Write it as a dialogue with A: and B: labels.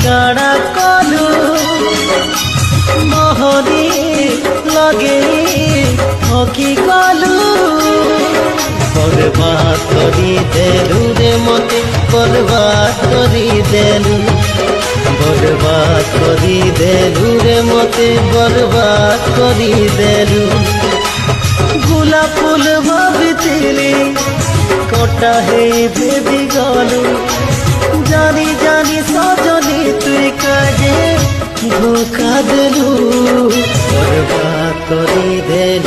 A: काड़ा कलु मोहनी लगे हकी कलु बर्बाद करी देलु रे मते बर्बाद करी देलु बर्बाद करी देलु रे मते बर्बाद करी देलु गोलाप फूल भाविथिली कटा हे बेबी गलु जानी जानी सजनी तुई काजे धोखा देलु बर्बाद करी देलु।